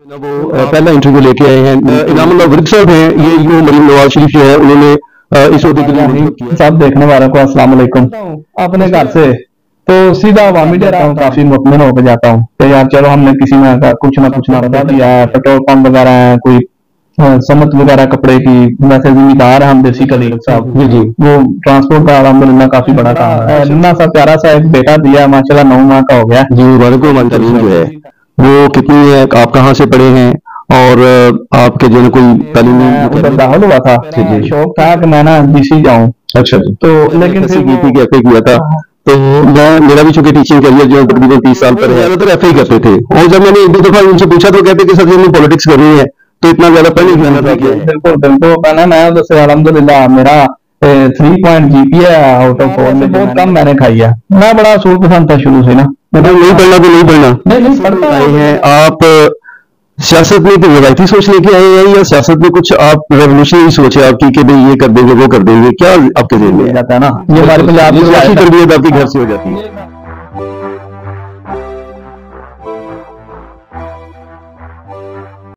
वो पहला इंटरव्यू लेके आए हैं। इनामुल्लाह विर्क साहब हैं, ये यूं मरीम नवाज शरीफ जो है उन्होंने इस ओहदे के लिए सब देखने वालों को अस्सलाम वालेकुम। अपने घर से तो सीधा अवामी डेरा हूँ, काफी मुतमिन होकर जाता हूँ तो यार चलो हमने किसी ने कुछ ना कुछ ना बता दिया है, पेट्रोल पंप वगैरह है, कोई समत वगैरह कपड़े की, वैसे जिम्मेदार है हम बेसिकली साहब जी जी वो ट्रांसपोर्ट का अल्हम्दुलिल्लाह काफी बड़ा काम है। नन्ना सा प्यारा सा एक बेटा दिया माशाल्लाह, 9 माह का हो गया जी। वालेकुम हमारी तालीम जो है वो कितनी है, आप कहाँ से पढ़े हैं और आपके जो है कोई तालीमी उधर दाखिल हुआ था। शौक था कि मैं ना बीसी जाऊँ। अच्छा जी। तो लेकिन फिर की थी कि एफए किया था, तो मैं मेरा भी चूंकि टीचिंग करियर जो तकरीबन 30 साल पर है, ज्यादातर एफए ही करते थे। और जब मैंने एक दो दफा उनसे पूछा तो कहते कि सर हमने पॉलिटिक्स कर रही है, तो इतना ज्यादा पढ़ने की मेहनत नहीं है। बिल्कुल बिल्कुल कहना मैं उधर अल्हम्दुलिल्लाह मेरा 3 पॉइंट जीपीए आउट ऑफ 4 में बहुत कम मैंने खाई है। मैं बड़ा असूल पसंद था शुरू से ना, मतलब नहीं पढ़ना तो नहीं पढ़ना, नहीं पढ़ता आए हैं आप सियासत में तो रवायती सोच लेके आए हैं या सियासत में कुछ आप रेवोल्यूशनरी सोच है आपकी कि भाई ये कर देंगे वो कर देंगे, क्या आपके जेब में जाता है ना, ये हमारे पंजाब तरबियत आपके घर से हो जाती है?